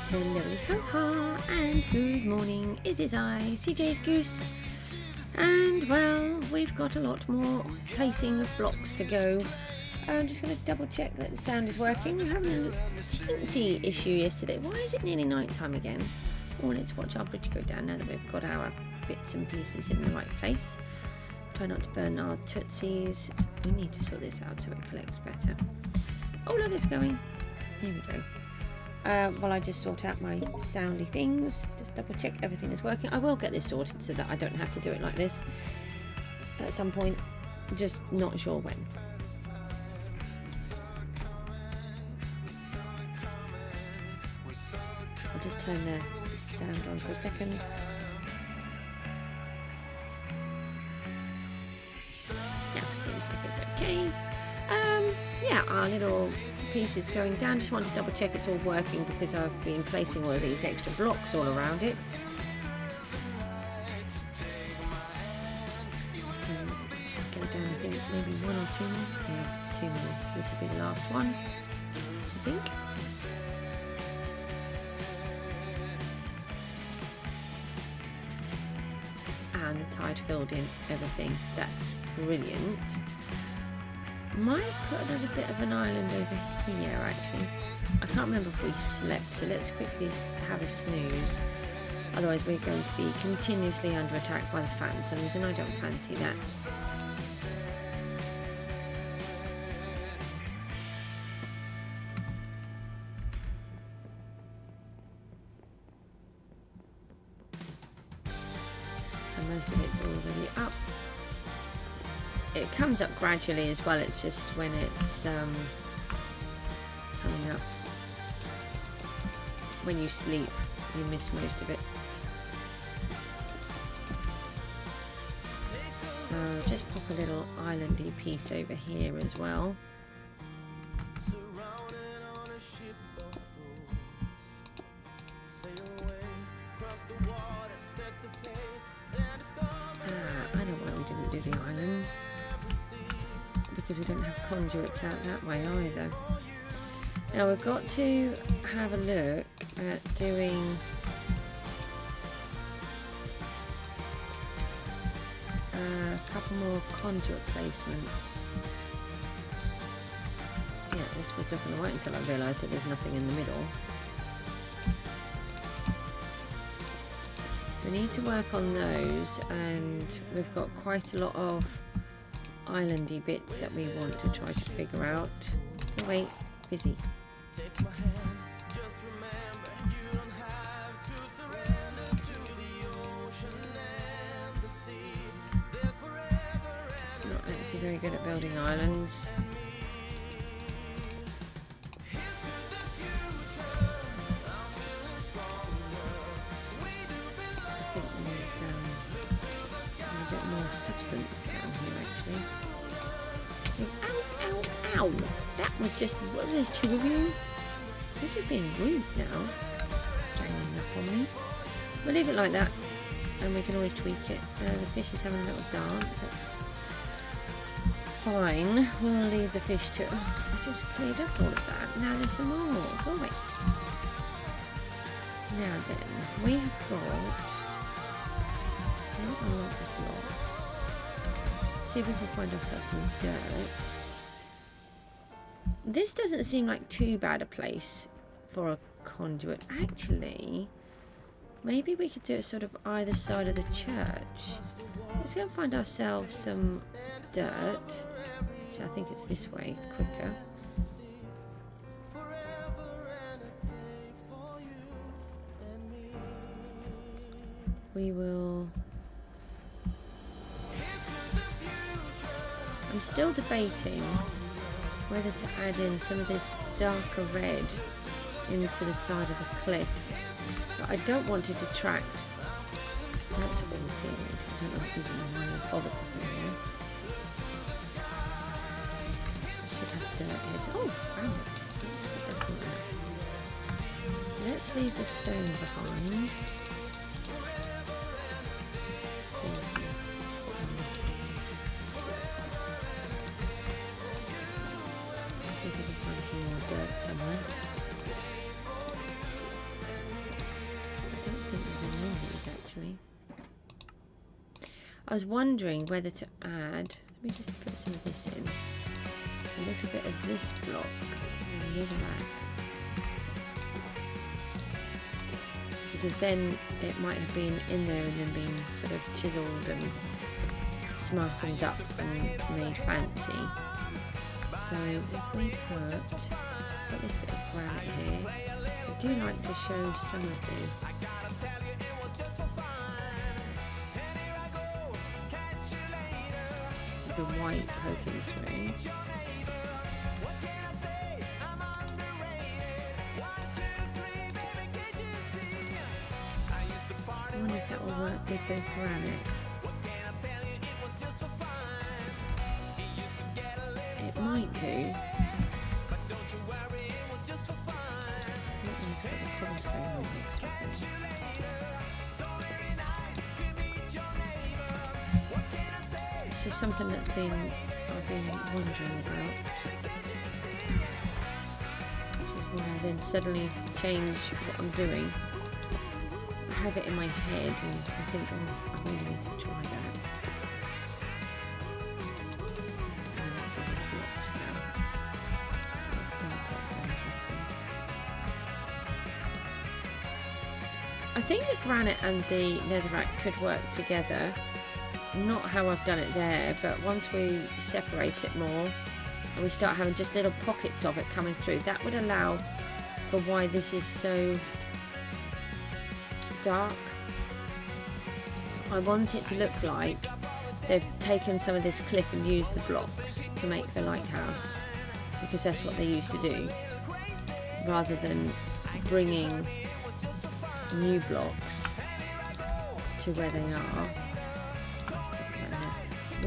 Hello, ho-ha, and good morning. It is I, Cjsgoose, and well, we've got a lot more placing of blocks to go. I'm just going to double check that the sound is working. We were having a teensy issue yesterday. Why is it nearly night time again? Oh, let's watch our bridge go down now that we've got our bits and pieces in the right place. Try not to burn our tootsies. We need to sort this out so it collects better. Oh, look, it's going. There we go. While I just sort out my soundy things, just double check everything is working. I will get this sorted so that I don't have to do it like this at some point, just not sure when. I'll just turn the sound on for a second. Yeah, seems like it's okay. Yeah, our little piece is going down. Just want to double check it's all working because I've been placing all of these extra blocks all around it. Go down, I think maybe one or two more. Yeah, 2 more. So this will be the last one, I think. And the tide filled in everything. That's brilliant. Might put a little bit of an island over here actually. I can't remember if we slept, so let's quickly have a snooze. Otherwise we're going to be continuously under attack by the phantoms, and I don't fancy that. So most of it's already up. It comes up gradually as well, it's just when it's coming up. When you sleep, you miss most of it. So just pop a little islandy piece over here as well. I know why we didn't do the islands. Because we don't have conduits out that way either. Now we've got to have a look at doing a couple more conduit placements. Yeah, this was looking alright until I realised that there's nothing in the middle. So we need to work on those, and we've got quite a lot of islandy bits that we want to try to figure out. Oh, wait, busy. Not actually very good at building islands. I think we need a bit more substance down here actually. Ow, ow, ow! That was just, what, there's two of you? You're just being rude now. Banging up on me. We'll leave it like that, and we can always tweak it. The fish is having a little dance, that's fine. We'll leave the fish to, oh, I just cleared up all of that. Now there's some more. Oh wait. Now then, we have got not a lot of blocks. See if we can find ourselves some dirt. This doesn't seem like too bad a place for a conduit. Actually, maybe we could do it sort of either side of the church. Let's go and find ourselves some dirt. Actually, I think it's this way, quicker. We will... I'm still debating whether to add in some of this darker red into the side of the cliff, but I don't want to detract. That's all seemed. I don't know even why I bothered with it there. Should have dirt here. Oh, wow. That's not enough. Let's leave the stone behind. See if we can find some more dirt somewhere. actually. I was wondering whether to add, let me just put some of this in, a little bit of this block and a little back, because then it might have been in there and then been sort of chiselled and smartened up and made fancy. So if we put this bit of granite here, I do like to show some of the white poking through. I wonder if that will work with the granite. It might do. It's just something that's I've been wondering about, which is why I then suddenly change what I'm doing. I have it in my head and I think, oh, I really need to try that. I think the granite and the netherrack could work together. Not how I've done it there, but once we separate it more and we start having just little pockets of it coming through, that would allow for why this is so dark. I want it to look like they've taken some of this cliff and used the blocks to make the lighthouse, because that's what they used to do, rather than bringing new blocks to where they are.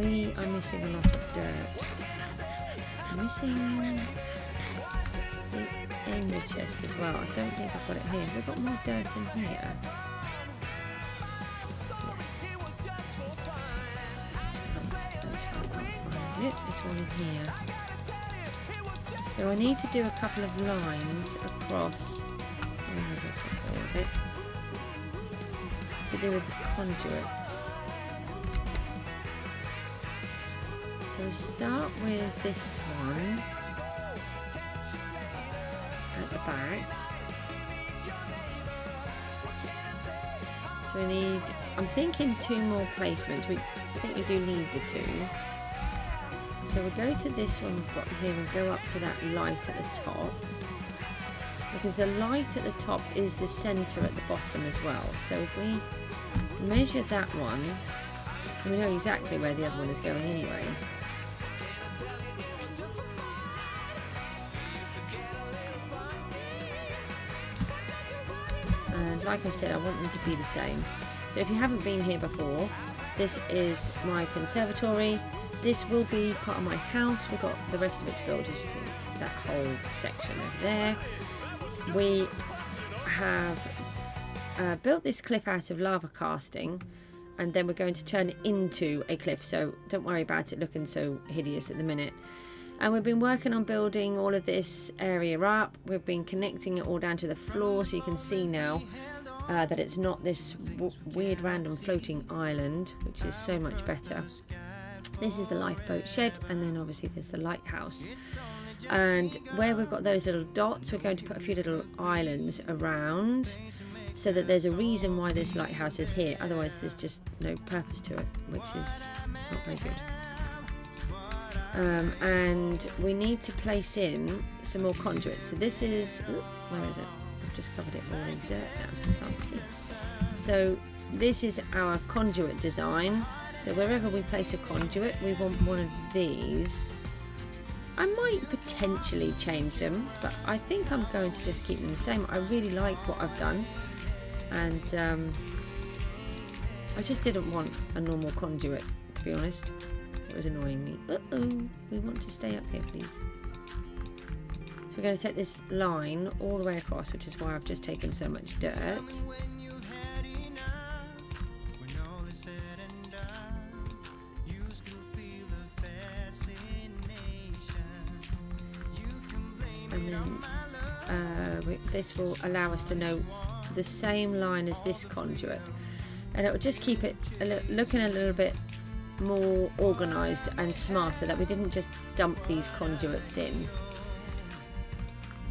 We are missing a lot of dirt. I'm missing the end chest as well. I don't think I've got it here. We've got more dirt in here. Yes. This one in here. So I need to do a couple of lines across. To do with conduits. So we start with this one at the back. So we need, I'm thinking 2 more placements. I think we do need the 2. So we go to this one we've got here and go up to that light at the top, because the light at the top is the centre at the bottom as well. So if we measure that one, we know exactly where the other one is going anyway. And like I said, I want them to be the same. So if you haven't been here before, this is my conservatory. This will be part of my house. We've got the rest of it to build, as you can, that whole section over there. We have built this cliff out of lava casting, and then we're going to turn it into a cliff, so don't worry about it looking so hideous at the minute. And we've been working on building all of this area up. We've been connecting it all down to the floor, so you can see now that it's not this weird random floating island, which is so much better. This is the lifeboat shed, and then obviously there's the lighthouse. And where we've got those little dots, we're going to put a few little islands around, so that there's a reason why this lighthouse is here. Otherwise there's just no purpose to it, which is not very good. And we need to place in some more conduits. So this is, where is it? I've just covered it all in dirt now, so you can't see. So this is our conduit design. So wherever we place a conduit, we want one of these. I might potentially change them, but I think I'm going to just keep them the same. I really like what I've done, and I just didn't want a normal conduit, to be honest. It was annoying me. We want to stay up here, please. So we're going to take this line all the way across, which is why I've just taken so much dirt. And then this will allow us to know the same line as this conduit. and it will just keep it looking a little bit more organised and smarter, that we didn't just dump these conduits in.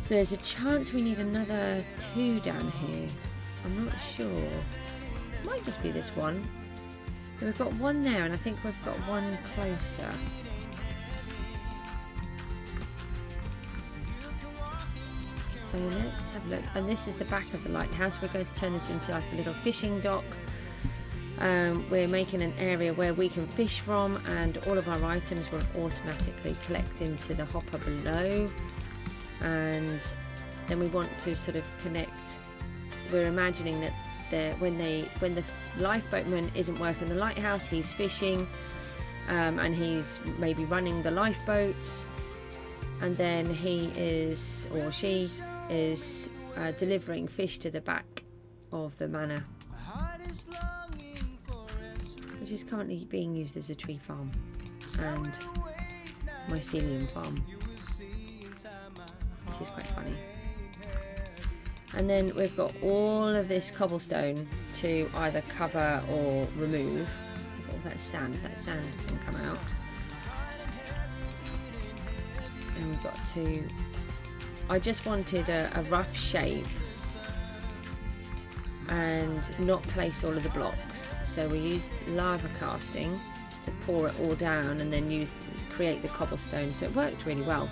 So there's a chance we need another 2 down here. I'm not sure. Might just be this one. So we've got one there, and I think we've got one closer. So let's have a look. And this is the back of the lighthouse. We're going to turn this into like a little fishing dock. We're making an area where we can fish from, and all of our items will automatically collect into the hopper below. And then we want to sort of connect. We're imagining that when the lifeboatman isn't working the lighthouse, he's fishing, and he's maybe running the lifeboats, and then he is, or she is, delivering fish to the back of the manor, which is currently being used as a tree farm and mycelium farm, which is quite funny. And then we've got all of this cobblestone to either cover or remove. We've got all that sand can come out. And we've got to... I just wanted a rough shape and not place all of the blocks. So we used lava casting to pour it all down and then create the cobblestone. So it worked really well.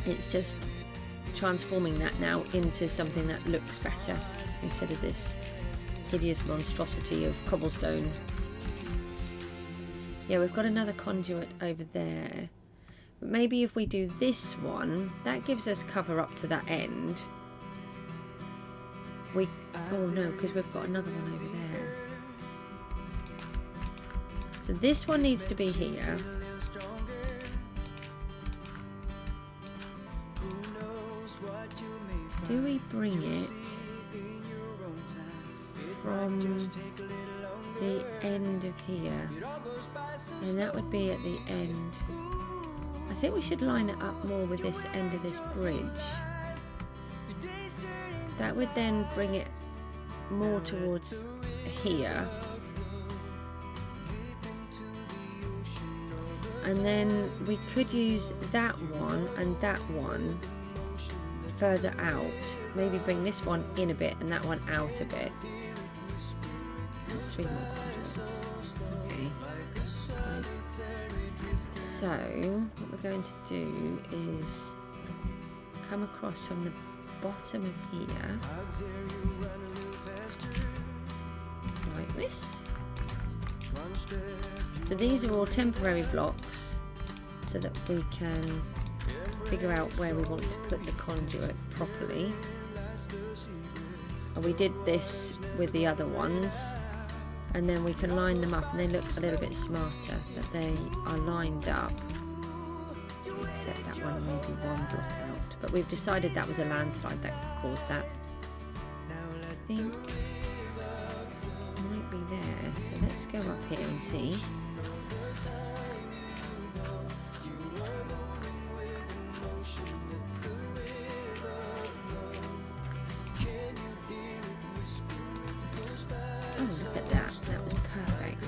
It's just transforming that now into something that looks better instead of this hideous monstrosity of cobblestone. Yeah, we've got another conduit over there. But maybe if we do this one, that gives us cover up to that end. Oh no, because we've got another one over there. So this one needs to be here. Do we bring it from the end of here? And that would be at the end. I think we should line it up more with this end of this bridge. That would then bring it more towards here. And then we could use that one and that one further out. Maybe bring this one in a bit and that one out a bit. That's 3 more conduits. Okay. Right. So what we're going to do is come across from the bottom of here like this. So these are all temporary blocks so that we can figure out where we want to put the conduit properly. And we did this with the other ones, and then we can line them up and they look a little bit smarter that they are lined up, except that one maybe one block out, but we've decided that was a landslide that caused that. I think it might be there, so let's go up here and see. Oh, look at that. That was perfect.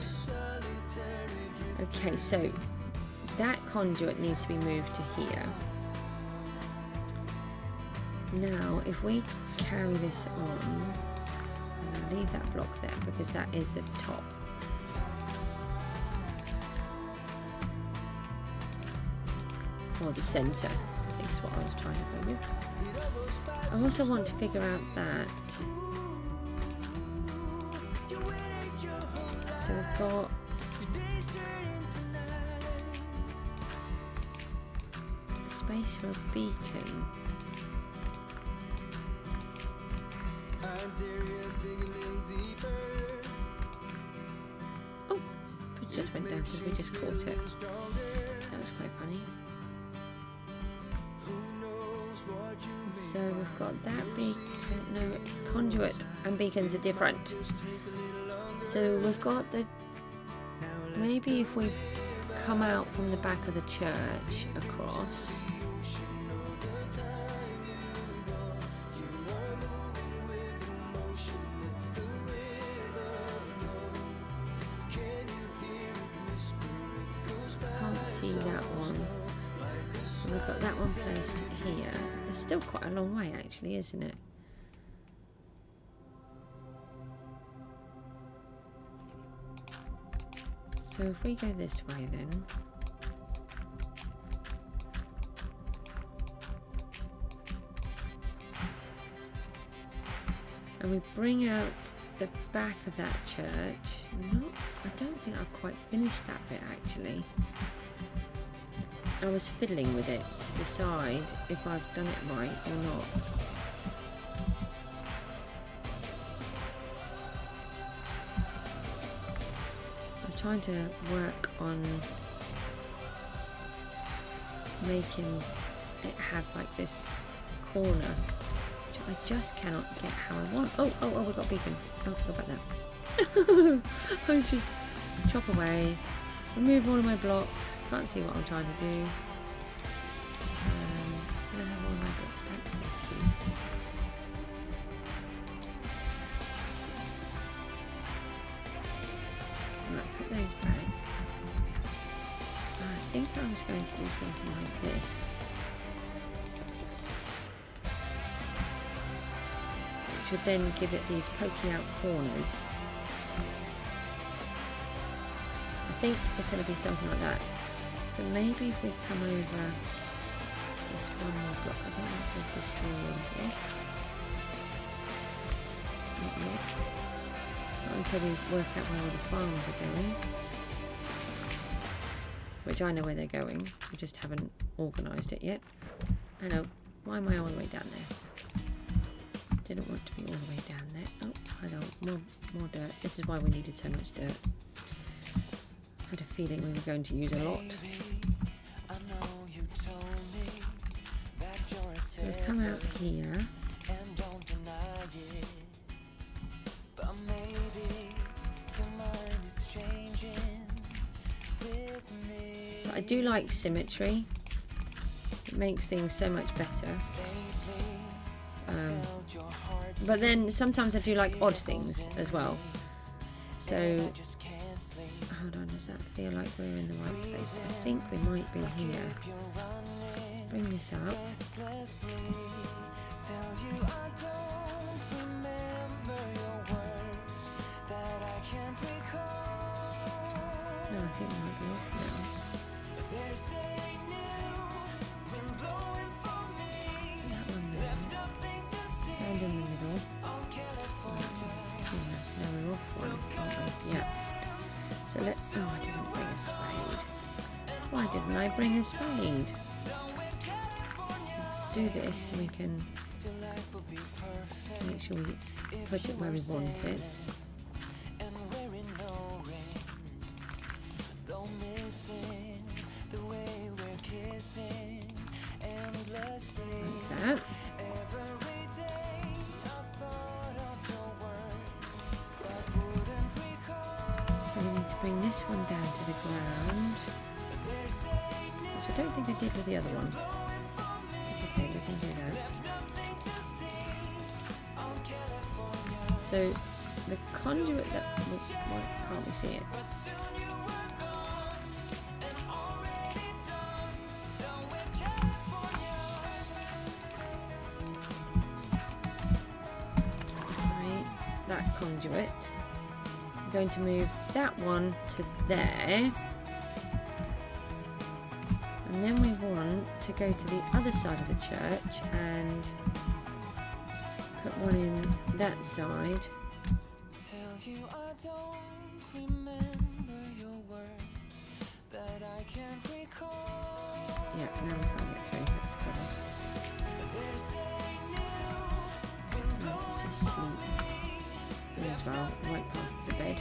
Okay, so that conduit needs to be moved to here. Now, if we carry this on, I'm going to leave that block there because that is the top. Or the centre, I think is what I was trying to go with. I also want to figure out that. So we've got space for a beacon. Oh, it just went down because we just caught it. That was quite funny. So we've got that beacon, no, conduit and beacons are different. So we've got the, maybe if we come out from the back of the church across. see that one. And we've got that one placed here. It's still quite a long way actually, isn't it? So if we go this way then, and we bring out the back of that church. I don't think I've quite finished that bit actually. I was fiddling with it to decide if I've done it right or not. I'm trying to work on making it have like this corner, which I just cannot get how I want. Oh, we've got a beacon. Oh, I forgot about that. I just chop away, remove all of my blocks. Can't see what I'm trying to do. Can I have all of my blocks back? Thank you. Right, put those back. I think I was going to do something like this. Which would then give it these pokey out corners. I think it's going to be something like that. So maybe if we come over this one more block, I don't want to destroy all of this. Not yet. Not until we work out where all the farms are going. Which I know where they're going, we just haven't organised it yet. I know, why am I all the way down there? Didn't want to be all the way down there. Oh, I don't, more dirt. This is why we needed so much dirt. I had a feeling we were going to use a lot. So we've come out here. So I do like symmetry. It makes things so much better. But then sometimes I do like odd things as well. So hold on, does that feel like we're in the right place? I think we might be here. Bring this up. No, I think we might be off now. That one there. Stand in the middle. Now we're off one, aren't we? Yeah. So let's. Oh, I didn't bring a spade. Why didn't I bring a spade? Let's do this so we can make sure we put it where we want it. Like that. So we need to bring this one down to the ground, which I don't think I did with the other one. It's okay, we can do that. So the conduit that, why can't we see it? Right, that conduit. I'm going to move that one to there, and then we want to go to the other side of the church and put one in that side. Yeah, now we can't get through, that's clever. Right, let's just sleep as well, right past the bed.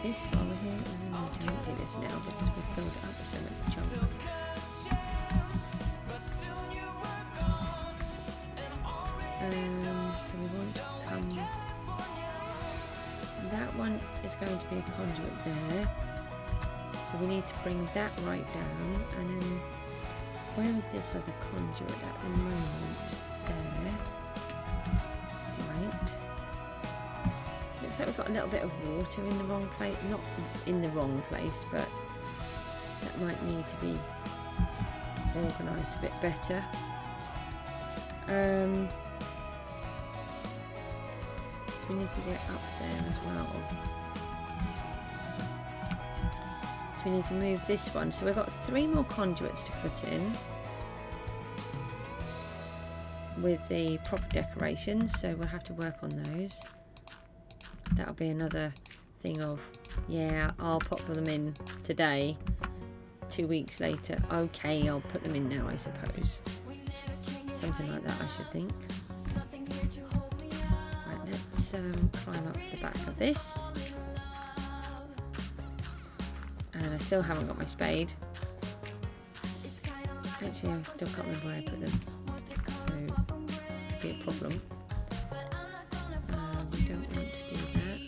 This while we're here, and then we need to empty this now because we've filled it up with so much junk. So we want to come that one is going to be a conduit there. So we need to bring that right down, and then where is this other conduit at the moment? There. Right. Looks like we've got a little bit of water in the wrong place. Not in the wrong place, but that might need to be organised a bit better. So we need to get up there as well. So we need to move this one. So we've got 3 more conduits to put in with the proper decorations, so we'll have to work on those. That'll be another thing of, yeah, I'll pop them in today, 2 weeks later. Okay, I'll put them in now, I suppose. Something like that, I should think. Right, let's climb up the back of this. And I still haven't got my spade. Actually, I still can't remember where I put them. So, it'd be a problem. We don't want to do that.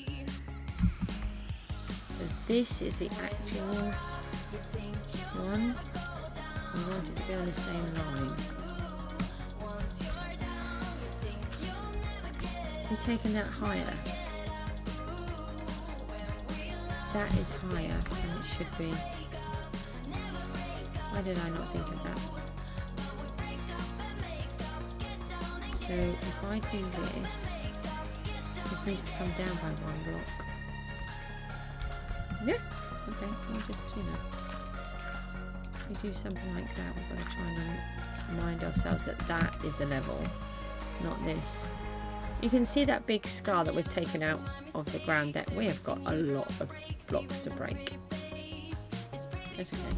So this is the actual one. We want it to be on the same line. We've taken that higher. That is higher than it should be. Why did I not think of that? So if I do this needs to come down by 1 block. Yeah, okay, we'll just, you know, we do something like that. We've got to try and remind ourselves that that is the level, not this. You can see that big scar that we've taken out of the ground, that we have got a lot of blocks to break. That's okay,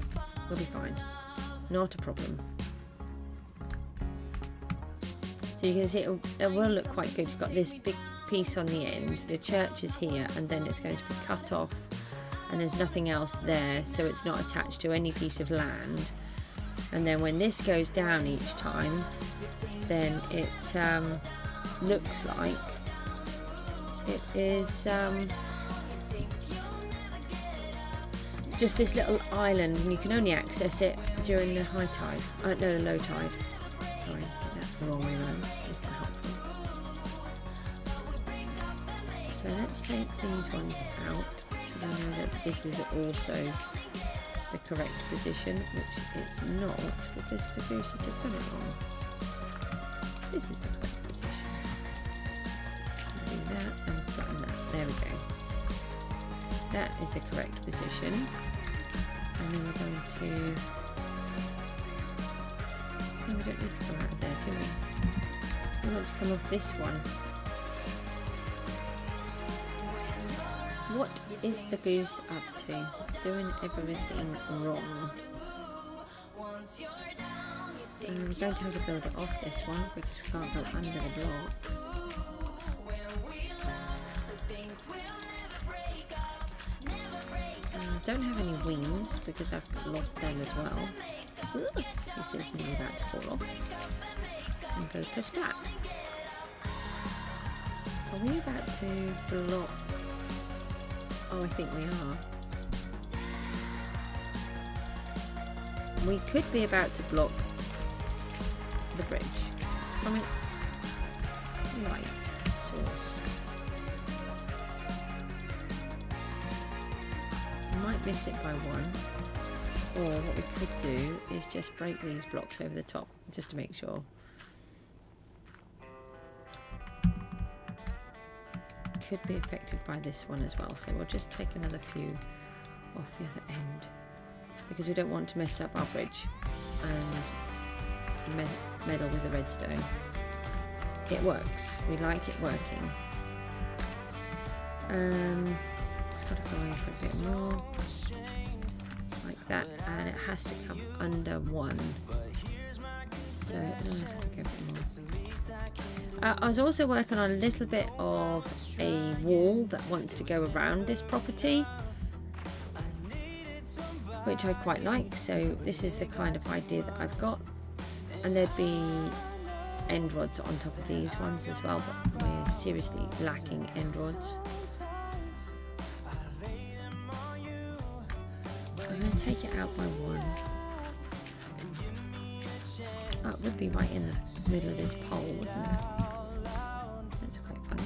we'll be fine, not a problem. So you can see it will look quite good. You've got this big piece on the end, the church is here, and then it's going to be cut off and there's nothing else there, so it's not attached to any piece of land. And then when this goes down each time, then it looks like it is just this little island, and you can only access it during the high tide. No, the low tide. Sorry, that's the wrong way around. Just not helpful. So let's take these ones out, so we know that this is also the correct position, which it's not, because the goose has just done it wrong. This is the correct position. Do that and put on that. There we go. That is the correct position. And then we're going to... No, we don't need to come out of there, do we? We want to come off this one. What is the goose up to? Doing everything wrong. We're going to have to build it off this one because we can't go under the blocks. Don't have any wings because I've lost them as well. Ooh, this is nearly about to fall off. And go splat. Are we about to block? Oh, I think we are. We could be about to block the bridge from its light source. We might miss it by 1, or what we could do is just break these blocks over the top just to make sure. Could be affected by this one as well, so we'll just take another few off the other end because we don't want to mess up our bridge and meddle with the redstone. It works, we like it working. It's got to go away for a bit more like that, and it has to come under 1, so it's going to go a bit more. I was also working on a little bit of a wall that wants to go around this property, which I quite like. So this is the kind of idea that I've got, and there'd be end rods on top of these ones as well, but we're seriously lacking end rods. going to take it out by 1. Oh, it would be right in the middle of this pole, wouldn't it? That's quite funny.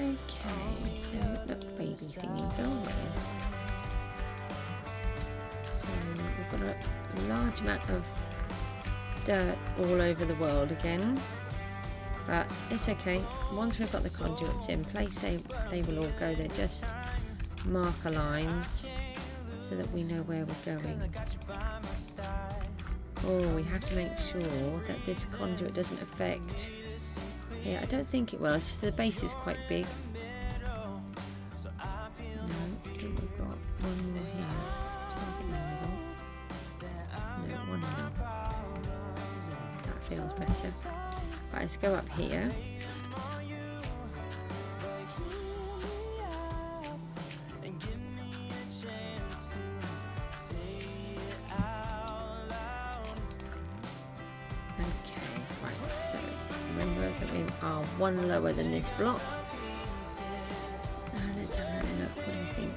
Okay, so look, baby thingy, go away. So we've got a large amount of dirt all over the world again, but it's okay. Once we've got the conduits in place, they will all go. They're just marker lines so that we know where we're going. Oh, we have to make sure that this conduit doesn't affect. Yeah, I don't think it will. It's just the base is quite big. No, I think we've got one more here. No, one more. That feels better. Right, let's go up here. Are 1 lower than this block. Let's have a look. What do you think?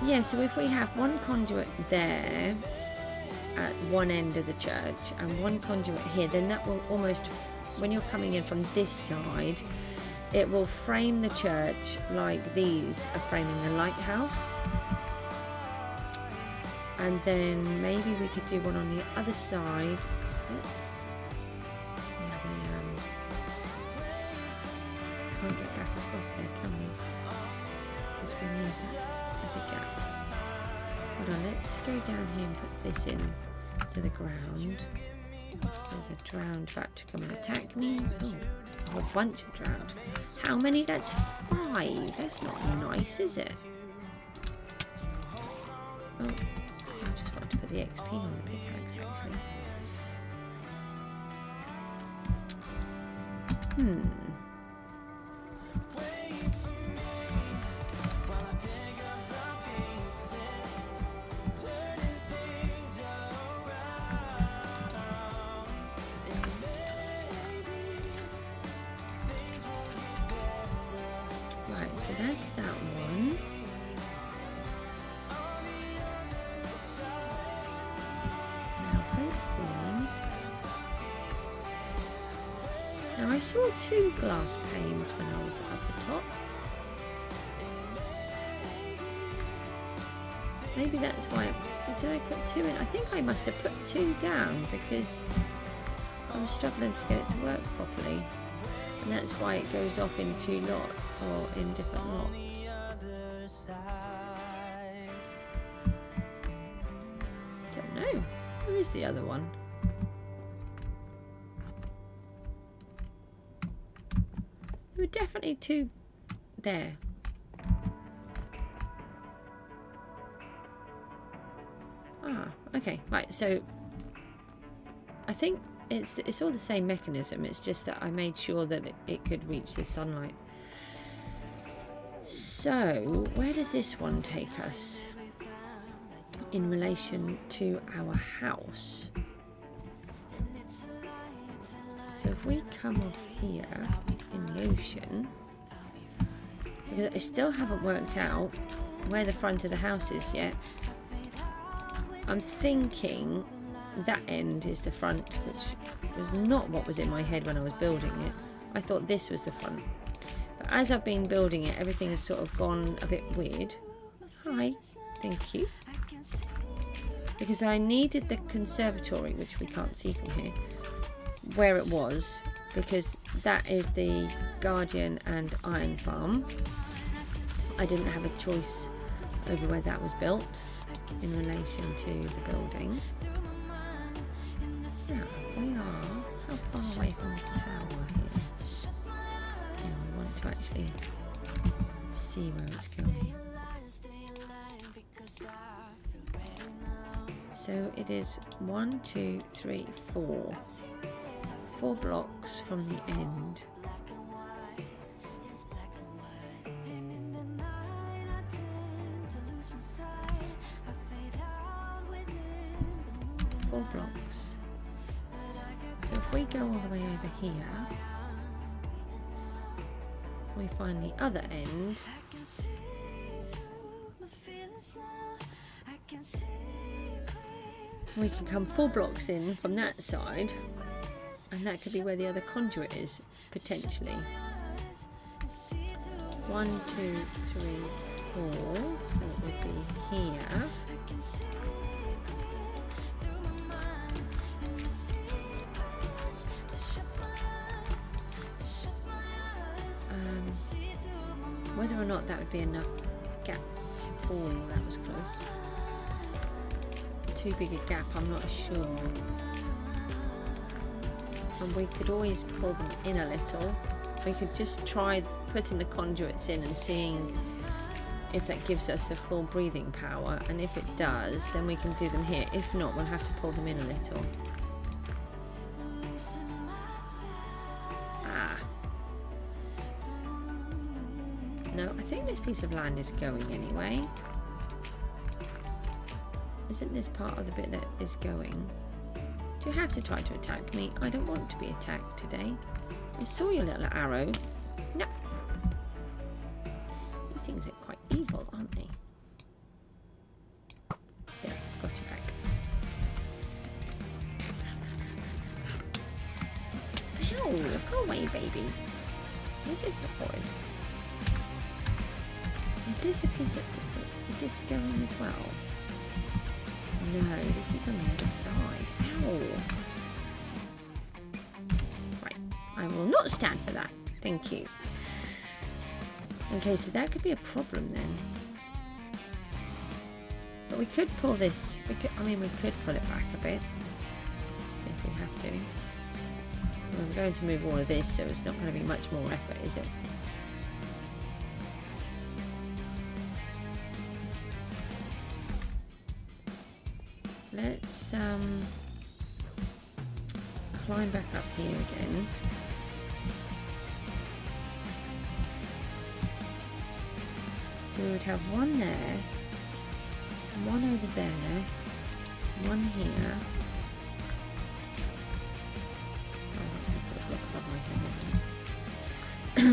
Yeah, so if we have one conduit there at one end of the church and one conduit here, then that will almost, when you're coming in from this side, it will frame the church like these are framing the lighthouse. And then maybe we could do one on the other side. Can't get back across there, can we? Because we need that as a gap. Hold on, let's go down here and put this in to the ground. There's a drowned about to come and attack me. Oh, a whole bunch of drowned. How many? That's 5. That's not nice, is it? Oh, I just wanted to put the XP on the pickaxe, actually. Right, so that's that one. Now hopefully... Now I saw 2 glass panes when I was up the top. Maybe that's why... Did I put 2 in? I think I must have put 2 down because I was struggling to get it to work properly. And that's why it goes off in 2 lots, or in different lots. Don't know. Where is the other one? There were definitely 2 there. Ah, okay, right, so I think it's all the same mechanism, it's just that I made sure that it could reach the sunlight. So, where does this one take us in relation to our house? So if we come off here in the ocean, because I still haven't worked out where the front of the house is yet. I'm thinking that end is the front, which was not what was in my head when I was building it. I thought this was the front. But as I've been building it, everything has sort of gone a bit weird. Hi, thank you. Because I needed the conservatory, which we can't see from here, where it was, because that is the Guardian and Iron Farm. I didn't have a choice over where that was built in relation to the building. Now, we are how far away from the tower here? And we want to actually see where it's going. So it is 1, 2, 3, 4. 4 blocks from the end. the way over here. We find the other end. We can come 4 blocks in from that side, and that could be where the other conduit is, potentially. 1, 2, 3, 4, so it would be here. Whether or not that would be enough gap. Oh, that was close. Too big a gap, I'm not sure. And we could always pull them in a little. We could just try putting the conduits in and seeing if that gives us the full breathing power, and if it does, then we can do them here. If not, we'll have to pull them in a little. No, I think this piece of land is going anyway. Isn't this part of the bit that is going? Do you have to try to attack me? I don't want to be attacked today. I saw your little arrow. No. These things are quite evil, aren't they? There, got you back. Ow, go away, baby. You're just a boy. Is this the piece that's... is this going as well? No, this is on the other side. Ow. Right, I will not stand for that. Thank you. Okay, so that could be a problem then. But we could pull this... we could pull it back a bit. If we have to. We're going to move all of this, so it's not going to be much more effort, is it? Let's climb back up here again. So we would have one there, one over there, one here. Oh, let's put a block above my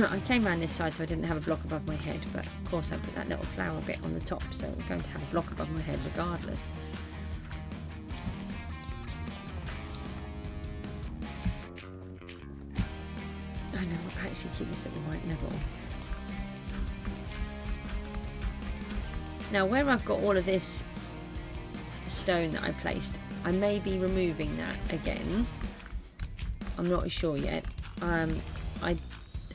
head. I came around this side so I didn't have a block above my head, but of course I put that little flower bit on the top, so I'm going to have a block above my head regardless. I know, I'll actually keep this at the right level. Now where I've got all of this stone that I placed, I may be removing that again. I'm not sure yet. I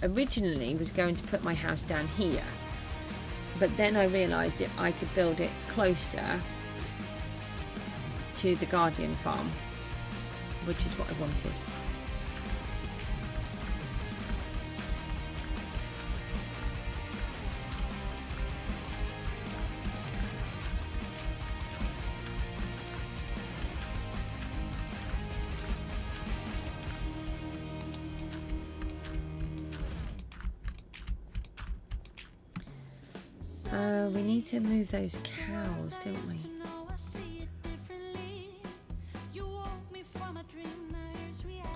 originally was going to put my house down here, but then I realised if I could build it closer to the Guardian farm, which is what I wanted. We need to move those cows, don't we?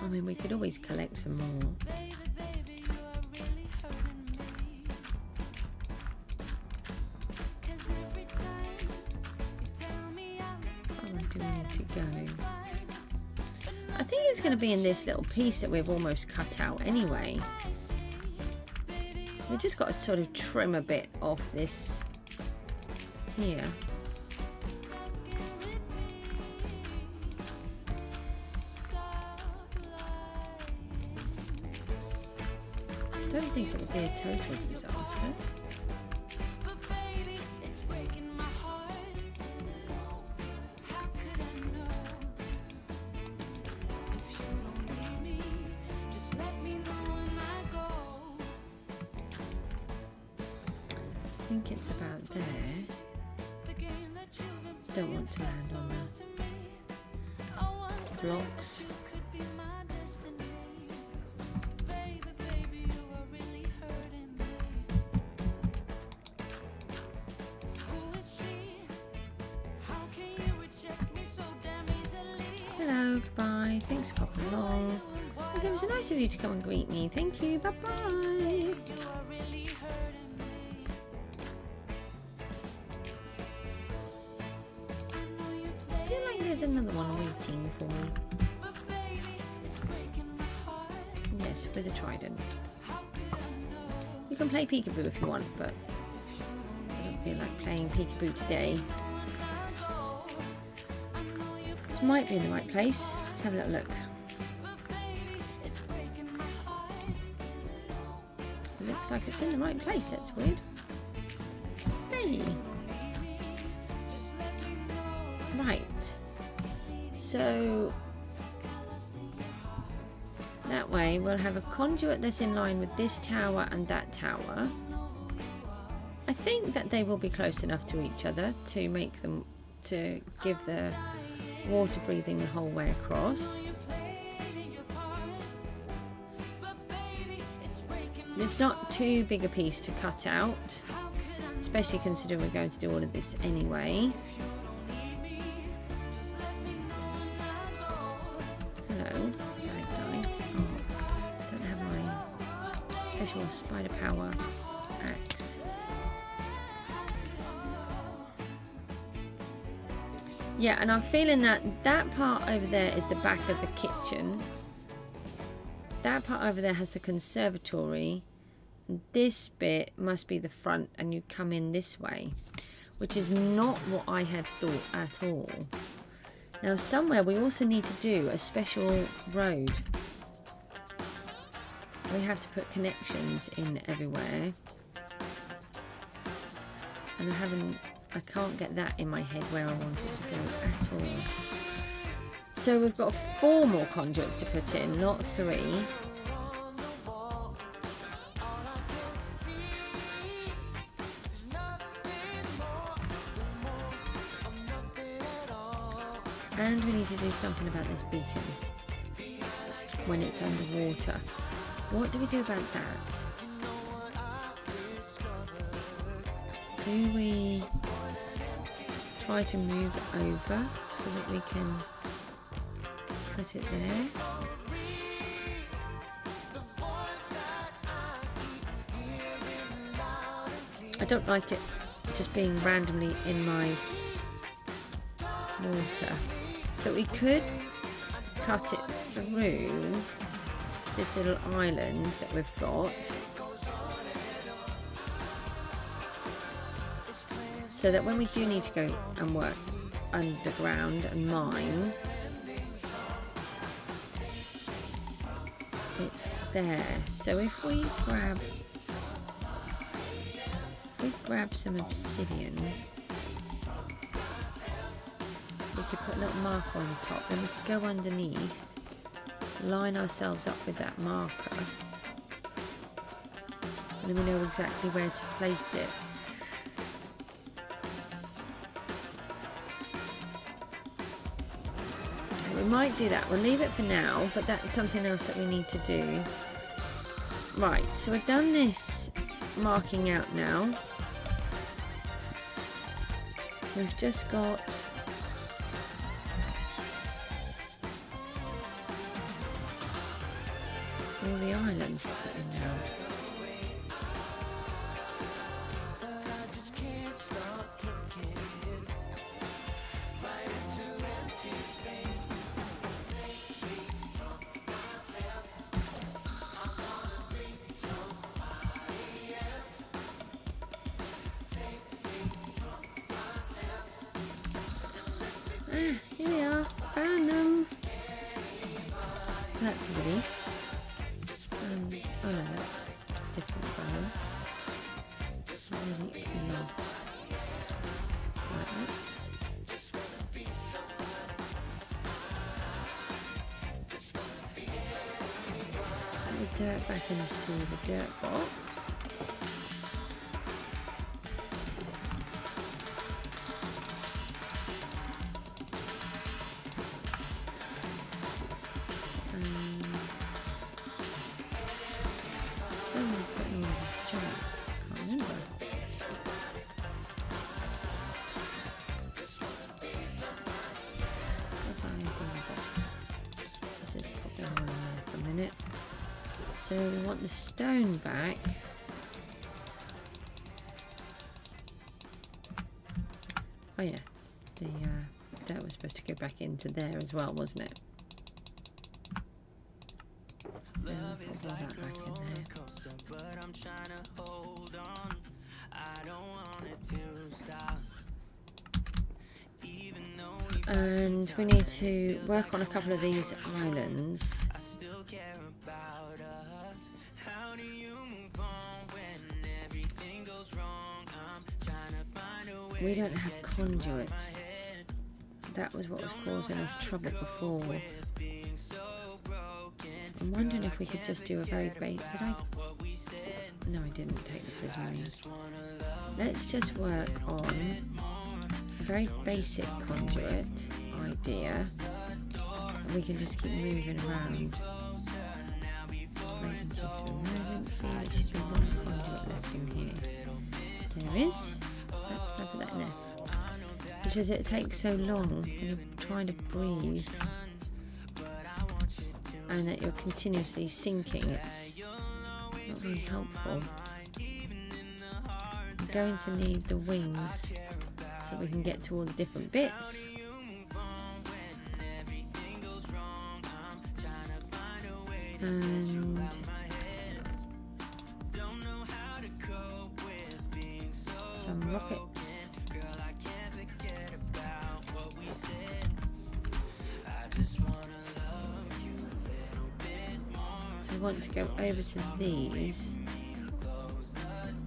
I mean, we could always collect some more. Oh, do we need to go? I think it's going to be in this little piece that we've almost cut out anyway. We've just got to sort of trim a bit off this here. I don't think it would be a total disaster. I think it's about there. Don't want to land on the blocks. Hello, goodbye. Thanks for popping along. It was nice of you to come and greet me. Thank you. Bye bye. I feel like there's another one waiting for me. Yes, with a trident. You can play peekaboo if you want, but I don't feel like playing peekaboo today. This might be in the right place. Let's have a little look. It looks like it's in the right place. That's weird. Hey. Right. So that way we'll have a conduit that's in line with this tower and that tower. I think that they will be close enough to each other to make them, to give the water breathing the whole way across. It's not too big a piece to cut out, especially considering we're going to do all of this anyway. Hello, bad guy. Oh, don't have my special spider power axe. Yeah, and I'm feeling that that part over there is the back of the kitchen. That part over there has the conservatory. And this bit must be the front, and you come in this way, which is not what I had thought at all. Now somewhere we also need to do a special road. We have to put connections in everywhere. And I can't get that in my head where I want it to go at all. So we've got 4 more conduits to put in, not 3. And we need to do something about this beacon when it's underwater. What do we do about that? Do we try to move it over so that we can put it there? I don't like it just being randomly in my water. So we could cut it through this little island that we've got, so that when we do need to go and work underground and mine, it's there. So if we grab some obsidian, we could put a little marker on the top, then we could go underneath, line ourselves up with that marker, and then we know exactly where to place it. We might do that. We'll leave it for now, but that's something else that we need to do. Right, so we've done this marking out now. We've just got all the islands to put in now. Here we are, found them. That's a relief. Oh no, that's different bone. Really not. Right, let's put the dirt back into the dirt box. Minute. So we want the stone back. Oh yeah, the dirt was supposed to go back into there as well, wasn't it? So we'll put all that back in there. And we need to work on a couple of these islands. We don't have conduits. That was what was causing us trouble before. I'm wondering if we could just do a very basic... Did I? No, I didn't take the prism. Let's just work on a very basic conduit idea. And we can just keep moving around. Wait in case of emergency. There should be one conduit left in here. There is. I'll put that in there. It's just it takes so long when you're trying to breathe and that you're continuously sinking. It's not very helpful. We're going to need the wings so we can get to all the different bits. And some rockets. So we want to go over to these, and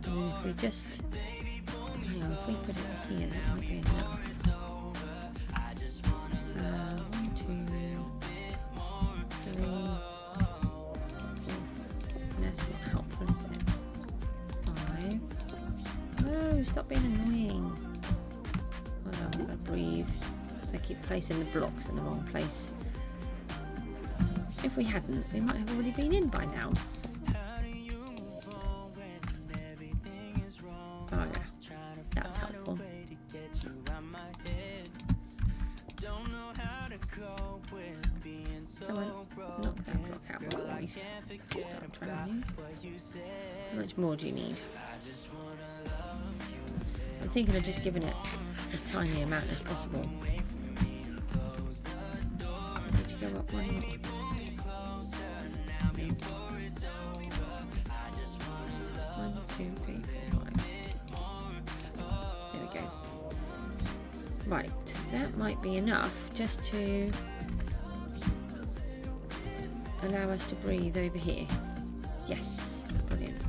then if we just hang on, if we put it here, that might be enough. 1, 2, 3, 4. That's not helpful, is it? 5. No, stop being annoying. Hold on, I'm gonna breathe. I keep placing the blocks in the wrong place. If we hadn't, we might have already been in by now. Oh yeah, that's helpful. Come on, knock that block out, boys. Start drowning. How much more do you need? I'm thinking of just giving it as tiny amount as possible. Go up one more. 1, 2, 3, 4, 5. There we go. Right, that might be enough just to allow us to breathe over here. Yes, brilliant.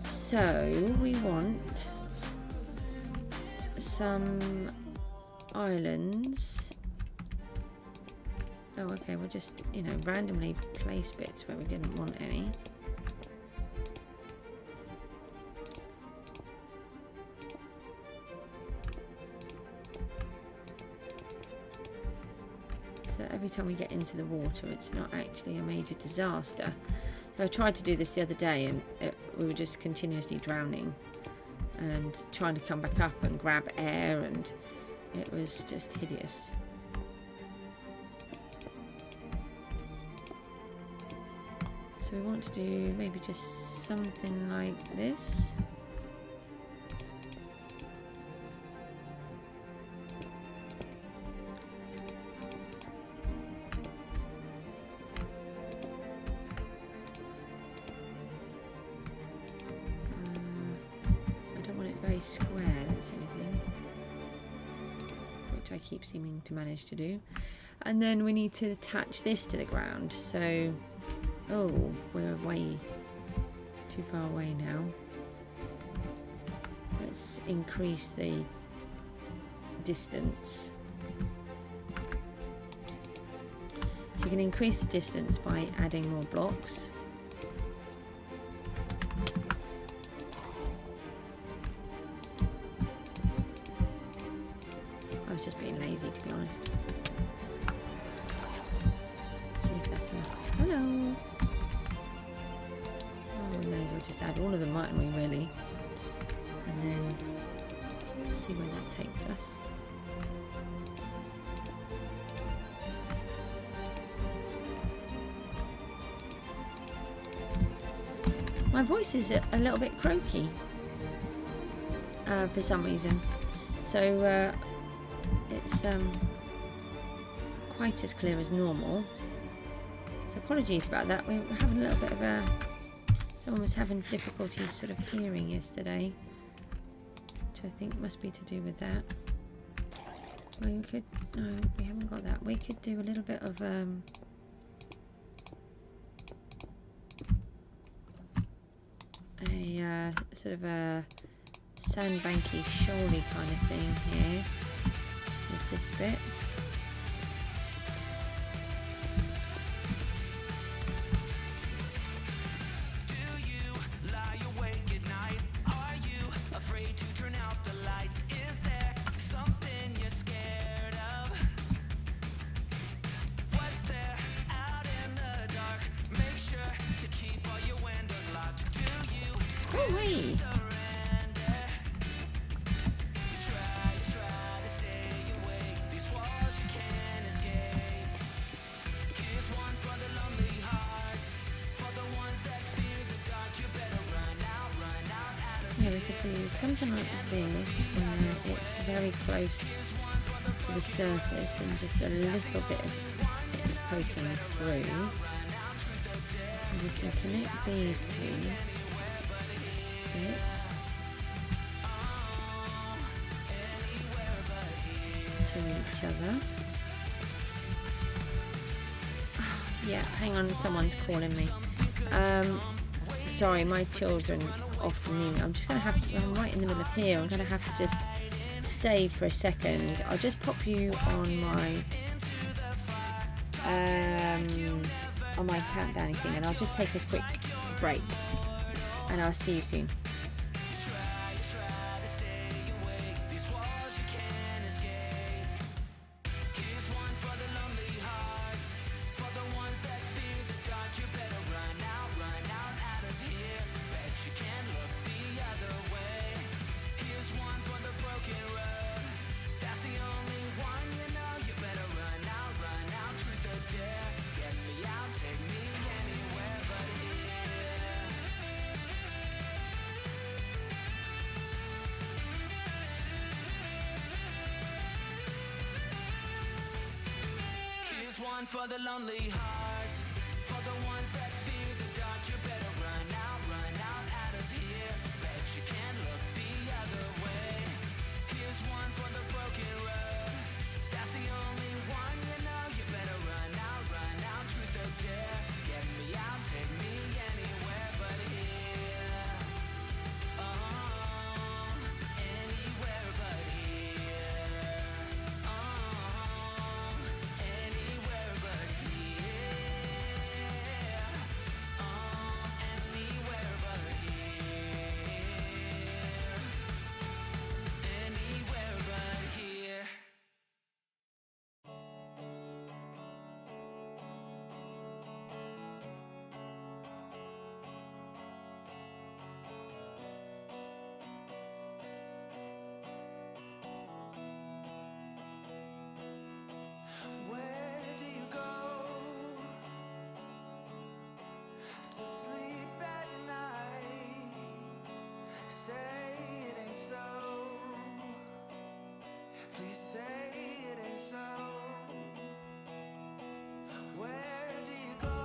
So we want some islands. Oh, okay, we'll just, randomly place bits where we didn't want any. So every time we get into the water, it's not actually a major disaster. So I tried to do this the other day, and we were just continuously drowning and trying to come back up and grab air, and it was just hideous. So we want to do maybe just something like this. I don't want it very square, that's anything. Which I keep seeming to manage to do. And then we need to attach this to the ground. So oh, we're way too far away now. Let's increase the distance. So you can increase the distance by adding more blocks. I was just being lazy, to be honest. Let's see if that's enough. Hello. We may as well just add all of them, mightn't we, really? And then see where that takes us. My voice is a little bit croaky for some reason, so it's quite as clear as normal. So apologies about that. We were having a little bit of someone was having difficulty sort of hearing yesterday, which I think must be to do with that. We could, no, we haven't got that. We could do a little bit of a sort of a sandbanky, shoaly kind of thing here with this bit. Yeah, we could do something like this where it's very close to the surface and just a little bit of it is poking through. And we can connect these two bits to each other. Yeah, hang on, someone's calling me. Sorry, my children off noon. I'm just going to have to, I'm right in the middle of here, I'm going to have to just save for a second. I'll just pop you on my countdown thing, and I'll just take a quick break, and I'll see you soon. One for the lonely hearts, for the ones that fear the dark. You better run out of here. Bet you can't look the other way. Here's one for the broken road. That's the only one you know. You better run out, truth or dare. Get me out, take me anywhere but here. Oh, anywhere but here. Oh, anywhere but here. Oh, anywhere but here. Anywhere but here. Where do you go to sleep at night? Say it ain't so. Please say it ain't so. Where do you go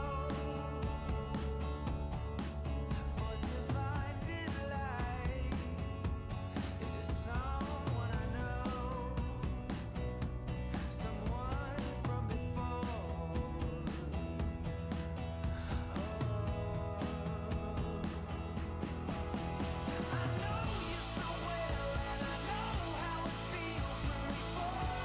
for divine delight? Is it someone I know? Someone from before. I know you so well, and I know how it feels when we fall.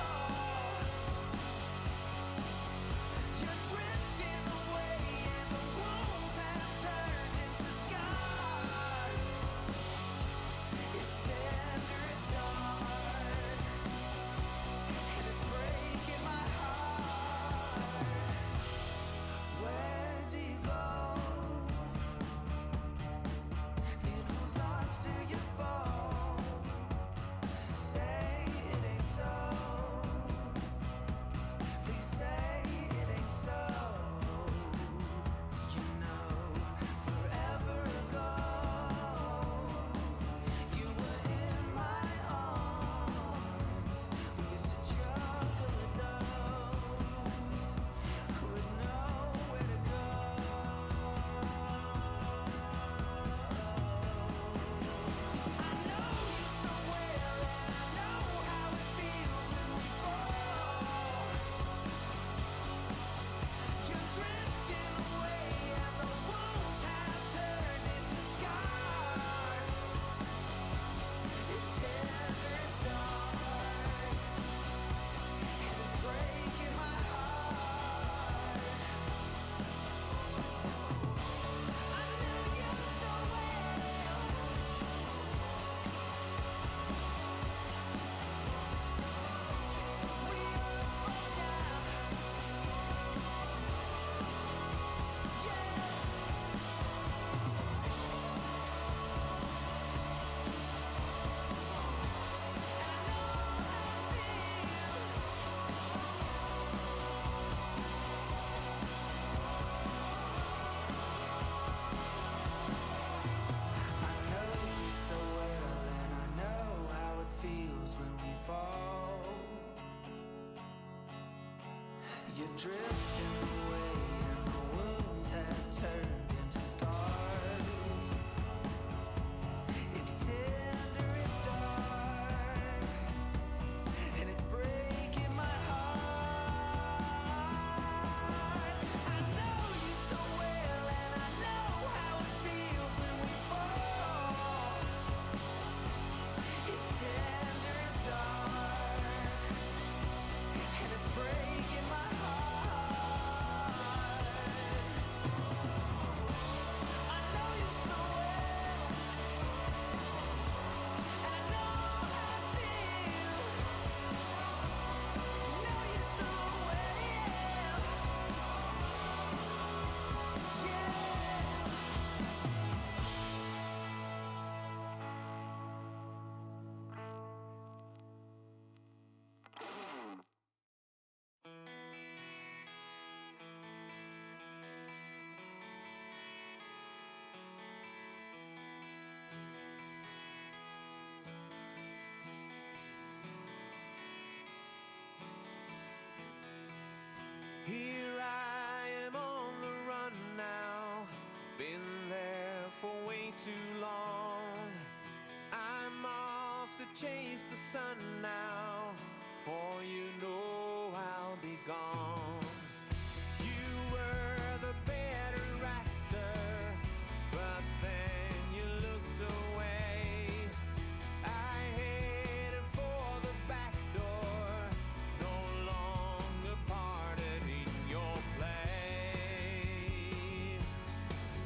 You're drifting away and the wounds have turned into scars. It's tender, it's dark, and it's breaking my heart. I know you so well, and I know how it feels when we fall. It's tender, it's dark, and it's breaking my heart. I know you so well, and I know how it feels. Know you so well, yeah. Here I am on the run now. Been there for way too long. I'm off to chase the sun now. For you know I'll be gone. You were the better actor, but then you looked away. I headed for the back door, no longer parted in your play,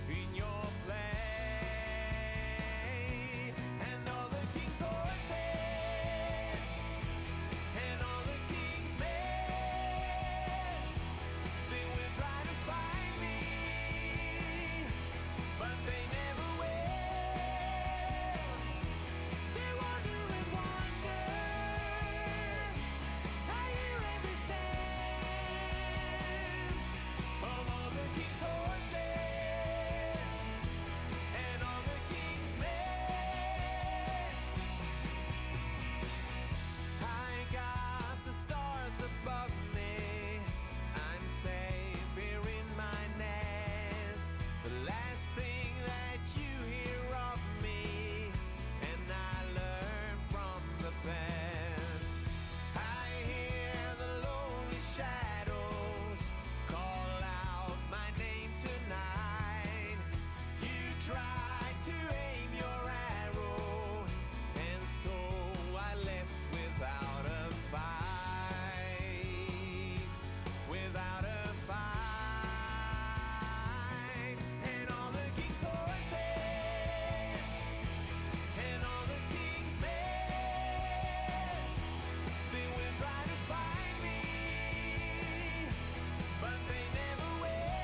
in your play. And all the king's horses, and all the king's men, they will try to find me, but they never will. They wander and wander, I hear every stand of all the king's horses and all the king's men. I got the stars above me, I'm safe here in my nest. The last thing that you hear of me, and I learn from the best. I hear the lonely shadows call out my name tonight. You tried to aim your arrow, and so I left without a fight, without a fight. And all the king's horses and all the king's men, they will try to find me, but they never will.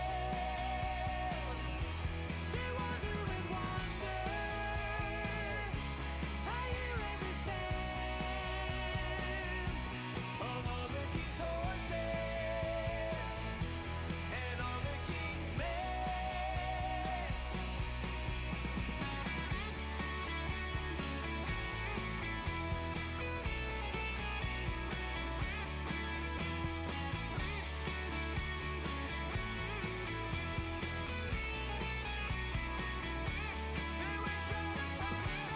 They wander and wander, I hear every stand of all the king's horses and all the king's men. They will try to find me,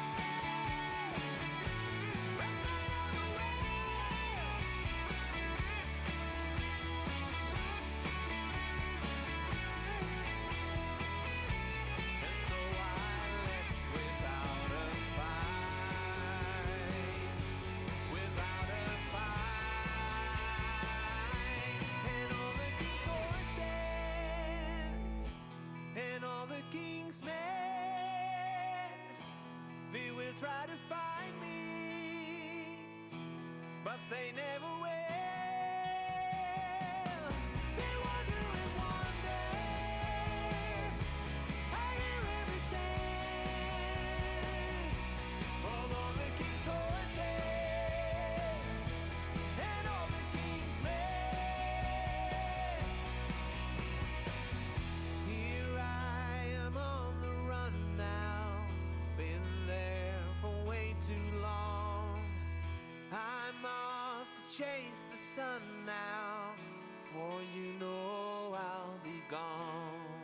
but they never will. And so I left without a fight, without a fight. And all the king's horses and all the king's men, they will try to find me, but they never will. They wander and wander, I hear every stand of all the king's horses and all the king's men. Here I am on the run now. Been there for way too long. I'm off to chase the sun now. before you know I'll be gone.